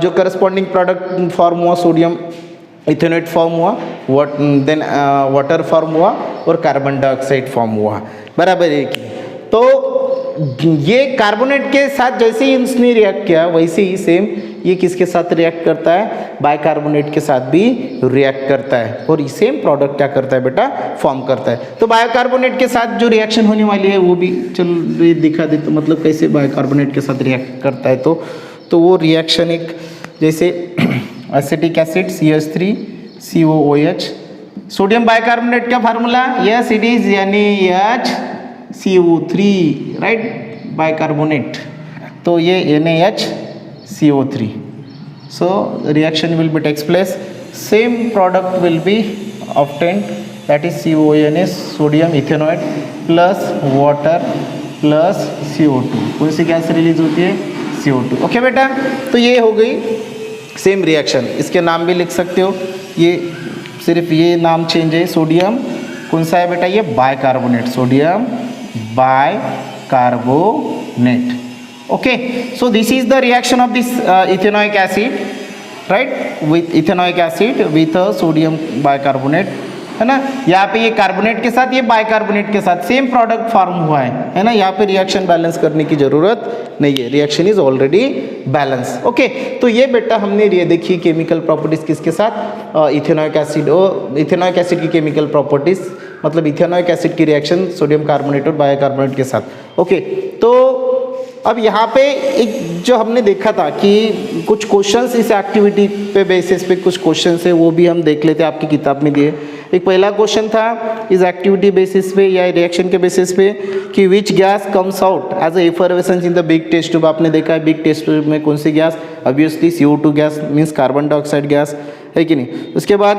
जो करस्पॉन्डिंग प्रोडक्ट फॉर्म हुआ, सोडियम इथेनॉइट फॉर्म हुआ, देन वाटर फॉर्म हुआ और कार्बन डाइऑक्साइड फॉर्म हुआ, बराबर है कि। तो ये कार्बोनेट के साथ जैसे ही इसने रिएक्ट किया, वैसे ही सेम ये किसके साथ रिएक्ट करता है, बाइकार्बोनेट के साथ भी रिएक्ट करता है, और सेम प्रोडक्ट क्या करता है बेटा, फॉर्म करता है। तो बाइकार्बोनेट के साथ जो रिएक्शन होने वाली है वो भी चलो दिखा देते, मतलब कैसे बाइकार्बोनेट के साथ रिएक्ट करता है। तो वो रिएक्शन एक, जैसे acetic acid CH3 COOH, sodium bicarbonate का formula, yes it is NaHCO3, right, bicarbonate, तो ये NaHCO3। So reaction will be takes place, same product will be obtained, that is CONS, sodium ethanoate plus water plus CO2। कौन सी gas release होती है, CO2, okay बेटा। तो ये हो गई सेम रिएक्शन, इसके नाम भी लिख सकते हो, ये सिर्फ ये नाम चेंज है। सोडियम कौन सा है बेटा, ये bicarbonate, sodium bicarbonate, okay. So this is the reaction of this ethanoic acid, right, with ethanoic acid with a sodium bicarbonate, है ना। यहाँ पे ये कार्बोनेट के साथ, ये बाइकार्बोनेट के साथ सेम प्रोडक्ट फॉर्म हुआ है ना। यहाँ पे रिएक्शन बैलेंस करने की जरूरत नहीं है, reaction is already balance, okay. तो ये बेटा हमने ये देखी केमिकल प्रॉपर्टीज किसके साथ, इथेनॉइक एसिड, और इथेनॉइक एसिड की केमिकल प्रॉपर्टीज, मतलब इथेनॉइक एसिड की रिएक्शन सोडियम कार्बोनेट और बाइकार्बोनेट के साथ, ओके। तो अब यहाँ पे एक जो हमने देखा था कि कुछ क्वेश्चंस इस एक्टिविटी पे बेसिस पे कुछ क्वेश्चंस है, वो भी हम देख लेते हैं, आपकी किताब में दिए। एक पहला क्वेश्चन था इस एक्टिविटी बेसिस पे या रिएक्शन के बेसिस पे कि which gas comes out as a effervescence in the big test tube. आपने देखा है बिग टेस्ट ट्यूब में कौन सी gas, obviously CO2 gas, means carbon dioxide gas, है कि नहीं। उसके बाद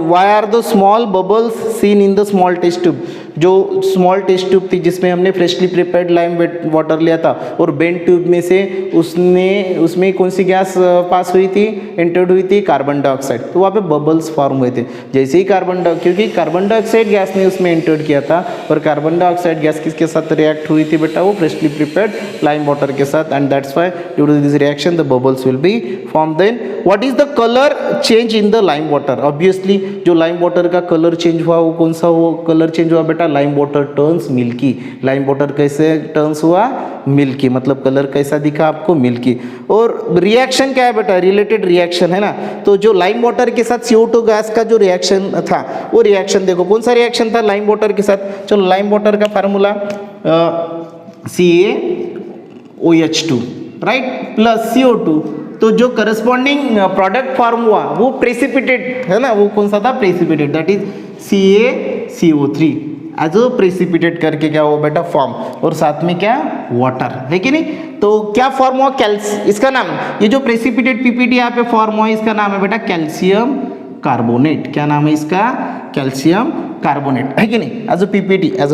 why are the small bubbles seen in the small test tube, जो स्मॉल टेस्ट ट्यूब थी जिसमें हमने फ्रेशली प्रिपेयर्ड लाइम वाटर लिया था और बेंड ट्यूब में से उसमें कौन सी गैस पास हुई थी, एंटर्ड हुई थी, कार्बन डाइऑक्साइड। तो वहाँ पे बबल्स फॉर्म हुए थे। जैसे ही क्योंकि कार्बन डाइऑक्साइड गैस ने उसमें एंटर्ड किया था और कार्बन डाइऑक्साइड गैस किसके साथ रिएक्ट हुई थी बेटा, वो फ्रेशली प्रिपेयर्ड लाइम वाटर के साथ, and that's why due to this reaction the bubbles will be form. Then what is the colour change in the lime water? Obviously जो lime water का कलर चेंज हुआ वो कौन सा वो colour change हुआ बेटा, lime water turns milky. Lime water कैसे टर्न्स हुआ, मिल्की, मतलब कलर कैसा दिखा आपको, मिल्की। और रिएक्शन क्या है बेटा, रिलेटेड रिएक्शन है ना। तो जो लाइम वाटर के साथ CO2 गैस का जो रिएक्शन था वो रिएक्शन देखो कौन सा रिएक्शन था लाइम वाटर के साथ। चलो लाइम वाटर का formula CaOH2 right plus CO2। तो जो करस्पॉन्डिंग प्रोडक्ट फॉर्म हुआ वो प्रेसिपिटेट है ना, वो कौन सा था, precipitate, that is CaCO3 as a precipitate करके क्या हुआ बेटा, फॉर्म, और साथ में क्या, वाटर है कि नहीं। तो क्या फॉर्म हुआ, इसका नाम, ये जो प्रेसिपिटेट PPT यहाँ पे फॉर्म हुआ इसका नाम है बेटा कैल्शियम कार्बोनेट। क्या नाम है इसका, कैल्शियम कार्बोनेट, है कि नहीं। एज अ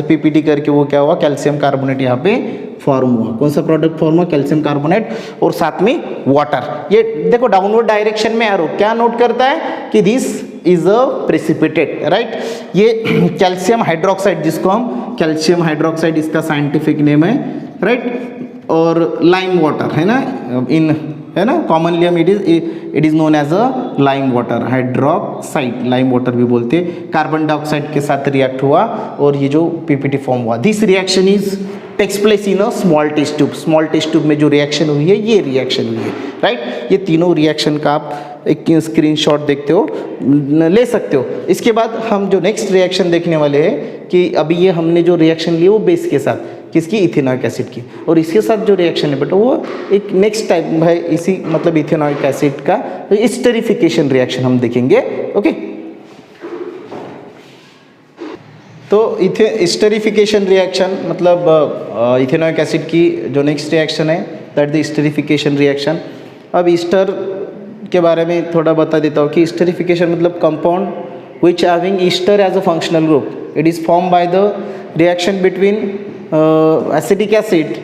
पीपीटी करके वो क्या हुआ, कैल्शियम कार्बोनेट यहाँ पे फॉर्म हुआ। कौन सा प्रोडक्ट फॉर्म हुआ, कैल्शियम कार्बोनेट, और साथ में वाटर। ये देखो डाउनवर्ड डायरेक्शन में एरो क्या नोट करता है कि this is a precipitate, right. ये कैल्शियम हाइड्रोक्साइड, जिसको हम कैल्शियम हाइड्रोक्साइड इसका साइंटिफिक नेम है, राइट। और लाइम वाटर है ना, है ना, कॉमनली हम it is known as a lime water, hydroxide, lime water भी बोलते हैं। कार्बन डाइऑक्साइड के साथ रिएक्ट हुआ और ये जो पीपीटी फॉर्म हुआ। This reaction is takes place in a small test tube. Small test tube में जो रिएक्शन हुई है ये रिएक्शन हुई है, राइट। ये तीनों रिएक्शन का आप एक स्क्रीनशॉट देखते हो, ले सकते हो। इसके बाद हम जो नेक्स्ट रिएक्शन देखने वाले हैं कि अभी ये हमने जो रिएक्शन ली वो बेस के साथ, किसकी, इथेनॉइक एसिड की, और इसके साथ जो रिएक्शन है बेटा वो एक नेक्स्ट टाइप है, इसी मतलब इथेनॉइक एसिड का एस्टरिफिकेशन रिएक्शन हम देखेंगे, ओके। तो एस्टरिफिकेशन रिएक्शन मतलब इथेनॉइक एसिड की जो नेक्स्ट रिएक्शन है दैट द एस्टरिफिकेशन रिएक्शन। अब ईस्टर के बारे में थोड़ा बता देता हूँ कि एस्टरिफिकेशन मतलब compound which having ester as a functional group, it is form by the reaction between acidic acid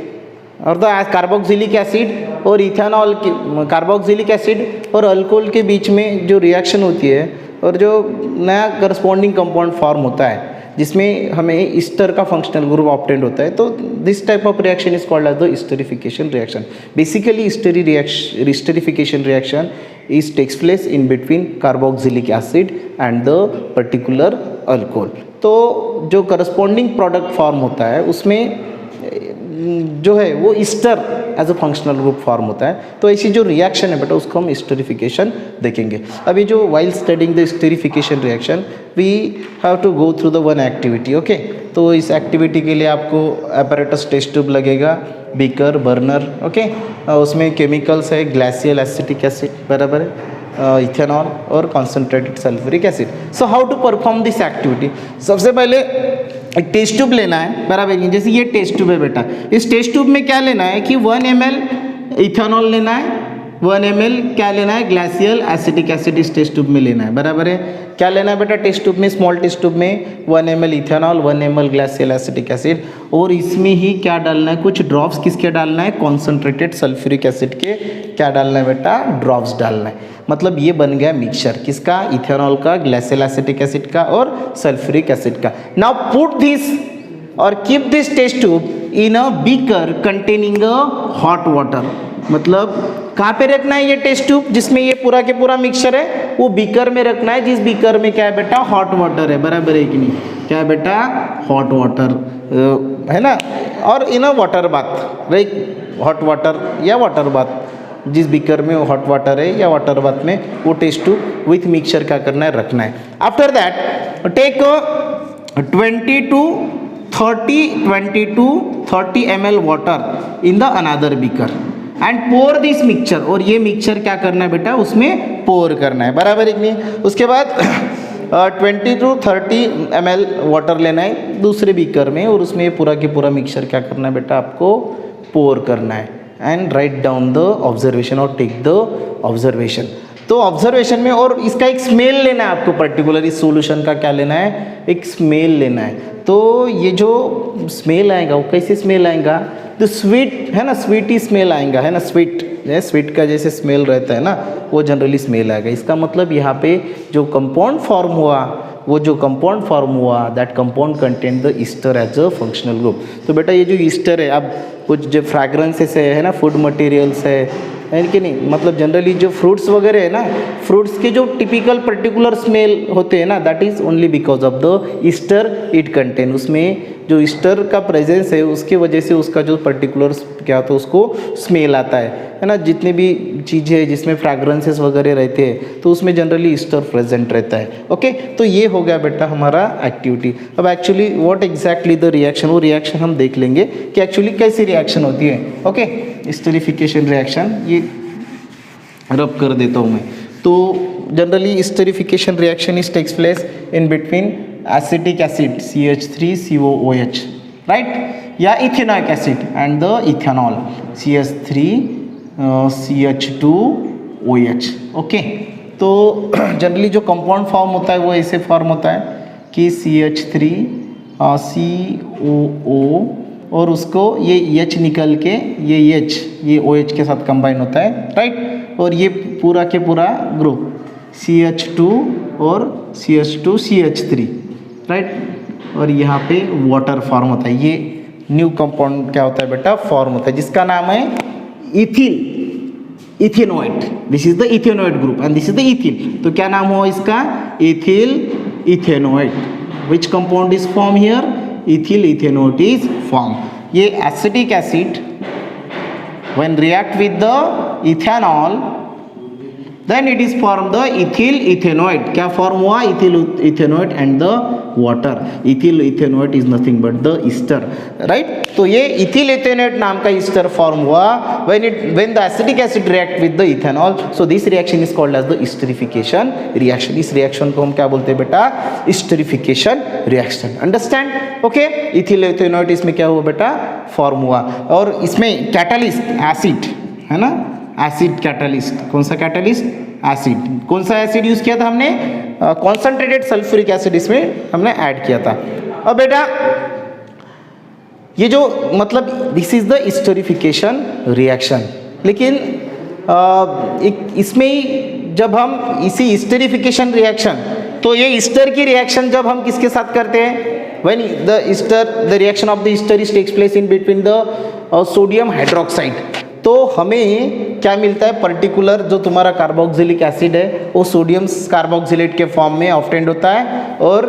और द कार्बोक्सिलिक एसिड और इथेनॉल की, कार्बोक्सिलिक एसिड और अल्कोहल के बीच में जो रिएक्शन होती है और जो नया करस्पॉन्डिंग कंपाउंड फॉर्म होता है जिसमें हमें ईस्टर का फंक्शनल ग्रुप ऑब्टेंड होता है। तो this type of reaction is called as the esterification reaction. Basically esterification reaction is takes place in between carboxylic acid and the particular alcohol. तो जो करस्पॉन्डिंग प्रोडक्ट फॉर्म होता है उसमें जो है वो ester as a functional group form होता है। तो ऐसी जो रिएक्शन है बेटा उसको हम एस्टरिफिकेशन देखेंगे। अभी जो while studying the esterification reaction we have to go through the one activity, okay. तो इस एक्टिविटी के लिए आपको apparatus टेस्ट ट्यूब लगेगा, बीकर, बर्नर, ओके। उसमें केमिकल्स है ग्लासियल एसिटिक एसिड, बराबर है, इथेनॉल और concentrated sulphuric acid. So how to perform this activity, सबसे पहले एक टेस्ट ट्यूब लेना है, बराबर है। जैसे ये टेस्ट ट्यूब है बेटा, इस टेस्ट ट्यूब में क्या लेना है कि 1 ml इथेनॉल लेना है, 1 ml क्या लेना है, ग्लासियल एसिटिक एसिड इस टेस्ट ट्यूब में लेना है, बराबर है। क्या लेना है बेटा टेस्ट ट्यूब में, स्मॉल टेस्ट ट्यूब में 1 ml ethanol, 1 ml glacial acetic acid, और इसमें ही क्या डालना है, कुछ ड्रॉप्स किसके डालना है, कॉन्सेंट्रेटेड सल्फ्यूरिक एसिड के क्या डालना है बेटा, ड्रॉप्स डालना है। मतलब ये बन गया मिक्सचर किसका, इथेनॉल का, ग्लासियल एसिटिक एसिड का और सल्फ्यूरिक एसिड का। नाउ पुट दिस और keep this test tube in a beaker containing a hot water. मतलब कहाँ पे रखना है ये टेस्ट ट्यूब जिसमें ये पूरा के पूरा मिक्सचर है, वो बीकर में रखना है जिस बीकर में क्या है बेटा, हॉट वाटर है, बराबर है कि नहीं, क्या है बेटा, हॉट वाटर है ना। और in a water bath, right, hot water या वाटर बाथ, जिस बीकर में हॉट वाटर है या वाटर बाथ में वो टेस्ट ट्यूब विथ मिक्सचर क्या करना है, रखना है। After that take 20 to 30 ml water in the another beaker and pour this mixture, और ये मिक्सचर क्या करना है बेटा, उसमें पोर करना है, बराबर है कि नहीं। उसके बाद 20 to 30 ml वाटर लेना है दूसरे बीकर में और उसमें पूरा के पूरा मिक्सचर क्या करना है बेटा, आपको पोर करना है। And write down the observation और टेक द ऑब्जर्वेशन। तो ऑब्जर्वेशन में, और इसका एक स्मेल लेना है आपको पर्टिकुलर, इस सॉल्यूशन का क्या लेना है, एक स्मेल लेना है। तो ये जो स्मेल आएगा वो कैसे स्मेल आएगा, तो स्वीट है ना, स्वीट ही स्मेल आएगा है ना, स्वीट स्वीट का जैसे स्मेल रहता है ना वो जनरली स्मेल आएगा। इसका मतलब यहाँ पे जो कंपाउंड फॉर्म हुआ, वो जो कंपाउंड फॉर्म हुआ that compound contain the ester as a functional group. तो बेटा ये जो ईस्टर है, अब कुछ जो फ्रैग्रेंसेस है ना, फूड मटेरियल्स है कि नहीं, मतलब जनरली जो फ्रूट्स वगैरह है ना, फ्रूट्स के जो टिपिकल पर्टिकुलर स्मेल होते हैं ना, that is only because of the Easter it contain. उसमें जो ईस्टर का प्रेजेंस है उसकी वजह से उसका जो पर्टिकुलर क्या होता है उसको स्मेल आता है ना। जितने भी चीज़ें हैं जिसमें फ्रैग्रेंसेस वगैरह रहते हैं तो उसमें जनरली ईस्टर प्रेजेंट रहता है। ओके, तो ये हो गया बेटा हमारा एक्टिविटी। अब actually what exactly the reaction, वो रिएक्शन हम देख लेंगे कि एक्चुअली कैसी रिएक्शन होती है। ओके, स्टेरिफिकेशन रिएक्शन, ये रब कर देता हूँ मैं। तो generally esterification reaction is takes place in between acetic acid CH3COOH, right, या ethanoic acid and the ethanol CH3CH2OH। Okay, तो जनरली जो कंपाउंड फॉर्म होता है वो ऐसे फॉर्म होता है कि CH3COO और उसको ये H निकल के ये H ये OH के साथ कंबाइन होता है, राइट, और ये पूरा के पूरा ग्रुप CH2 और CH2CH3, राइट, और यहाँ पे वाटर फॉर्म होता है। ये न्यू कंपाउंड क्या होता है बेटा, फॉर्म होता है जिसका नाम है ethyl ethanoate. This is the ethanoate group and this is the ethyl. तो क्या नाम हुआ इसका, ethyl ethanoate. Which compound is form here, ethyl ethanoate is form. ये acetic acid when react with the ethanol then it is form the ethyl ethanoid। क्या form हुआ, ethyl ethanoid and the water। ethyl ethanoid is nothing but the ester, right। तो ये ethyl ethanoid नाम का ester form हुआ when the acetic acid react with the ethanol, so this reaction is called as the esterification reaction। इस reaction को हम क्या बोलते हैं बेटा, esterification reaction, understand। Okay, ethyl ethanoid इसमें क्या हुआ बेटा, फॉर्म हुआ, और इसमें कैटालिस्ट एसिड है ना, एसिड कैटालिस्ट, कौन सा कैटालिस्ट, एसिड, कौन सा एसिड यूज किया था हमने, कॉन्सेंट्रेटेड सल्फ्यूरिक एसिड इसमें हमने ऐड किया था। अब बेटा ये जो मतलब this is the esterification reaction, लेकिन इसमें ही जब हम इसी स्टेरिफिकेशन रिएक्शन, तो ये ईस्टर की रिएक्शन जब हम किसके साथ करते हैं, when the reaction of the ester takes place in between the sodium hydroxide, तो हमें क्या मिलता है, पर्टिकुलर जो तुम्हारा कार्बोक्सिलिक एसिड है वो सोडियम कार्बोक्सिलेट के फॉर्म में ऑब्टेन्ड होता है, और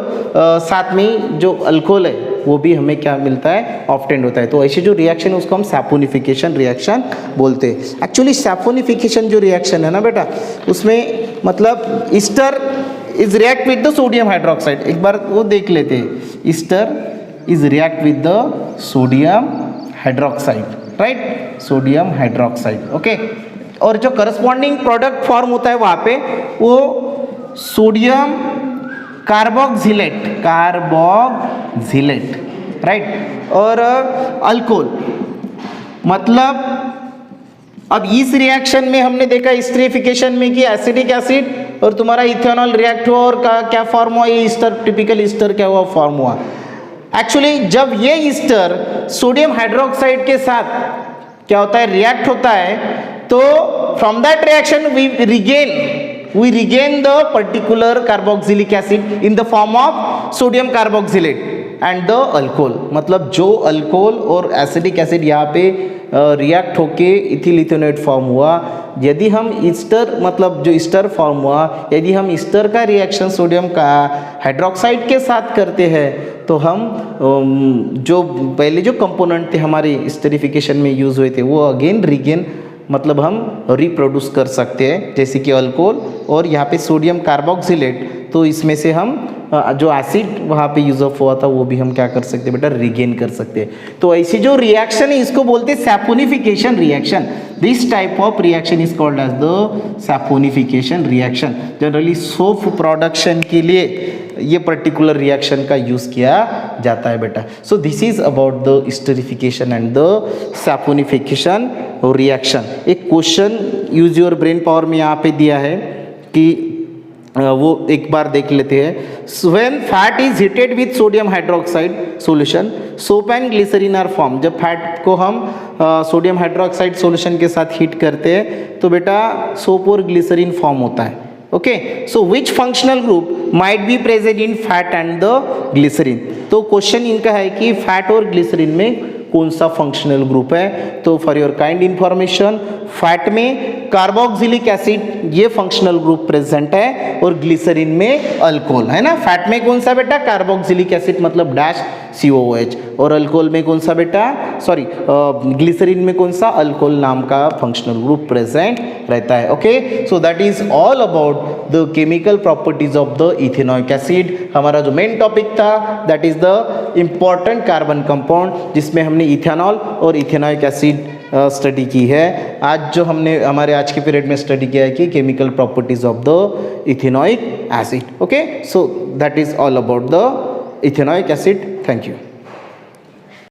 साथ में जो अल्कोहल है वो भी हमें क्या मिलता है, ऑब्टेन्ड होता है। तो ऐसे जो रिएक्शन है उसको हम सैपोनिफिकेशन रिएक्शन बोलते हैं। एक्चुअली सैपोनिफिकेशन जो रिएक्शन है ना बेटा, उसमें मतलब Easter is react with the sodium hydroxide. एक बार वो देख लेते हैं, Easter is react with the sodium hydroxide, right, sodium hydroxide. Okay, और जो करस्पॉन्डिंग प्रोडक्ट फॉर्म होता है वहाँ पे वो सोडियम कार्बोक्सिलेट, राइट, और अल्कोहल। मतलब अब इस रिएक्शन में हमने देखा स्टेरिफिकेशन में कि एसिडिक एसिड और तुम्हारा इथेनॉल रिएक्ट हुआ और क्या फॉर्म हुआ, ये ईस्टर, टिपिकल ईस्टर क्या हुआ, फॉर्म हुआ। एक्चुअली जब ये ईस्टर सोडियम हाइड्रोक्साइड के साथ क्या होता है, रिएक्ट होता है, तो from that reaction we regain the particular carboxylic acid in the form of sodium carboxylate and the alcohol. मतलब जो अल्कोहल और एसिडिक एसिड यहाँ पे रिएक्ट होके इथिल इथेनोइड फॉर्म हुआ, यदि हम ईस्टर मतलब जो ईस्टर फॉर्म हुआ, यदि हम ईस्टर का रिएक्शन सोडियम का हाइड्रोक्साइड के साथ करते हैं तो हम जो पहले जो कंपोनेंट थे हमारे स्टेरिफिकेशन में यूज हुए थे वो अगेन रिगेन मतलब हम रिप्रोड्यूस कर सकते हैं, जैसे कि अल्कोहल और यहाँ पे सोडियम कार्बोक्सिलेट। तो इसमें से हम जो एसिड वहाँ पे यूज ऑफ हुआ था वो भी हम क्या कर सकते हैं बेटा, रिगेन कर सकते हैं। तो ऐसी जो रिएक्शन है इसको बोलते हैं saponification reaction. This type of reaction is called as the saponification reaction. Generally soap production के लिए ये पर्टिकुलर रिएक्शन का यूज किया जाता है बेटा। So this is about the esterification and the saponification reaction. एक question use your brain power में यहाँ पे दिया है कि वो एक बार देख लेते हैं. When fat is heated with sodium hydroxide solution, soap and glycerine are form. जब फैट को हम सोडियम हाइड्रोक्साइड सॉल्यूशन के साथ हीट करते हैं तो बेटा सोप और ग्लिसरीन फॉर्म होता है. Okay, so which functional group might be present in fat and the glycerine. तो क्वेश्चन इनका है कि फैट और ग्लिसरीन में कौन सा फंक्शनल ग्रुप है. तो for your kind information, fat में कार्बोक्सिलिक एसिड ये फंक्शनल ग्रुप प्रेजेंट है और ग्लिसरीन में अल्कोहल है ना. फैट में कौन सा बेटा, कार्बोक्सिलिक एसिड मतलब डैश COOH, और अल्कोहल में कौन सा बेटा, सॉरी ग्लिसरीन में कौन सा, अल्कोहल नाम का फंक्शनल ग्रुप प्रेजेंट रहता है. Okay, so that is all about the chemical properties of the ethanoic acid. हमारा जो मेन टॉपिक था that is the important carbon compound, जिसमें हमने इथेनॉल और इथेनॉइक एसिड स्टडी की है. आज जो हमने हमारे आज के पीरियड में स्टडी किया है कि chemical properties of the ethanoic acid. Okay, so that is all about the ethanoic acid. Thank you.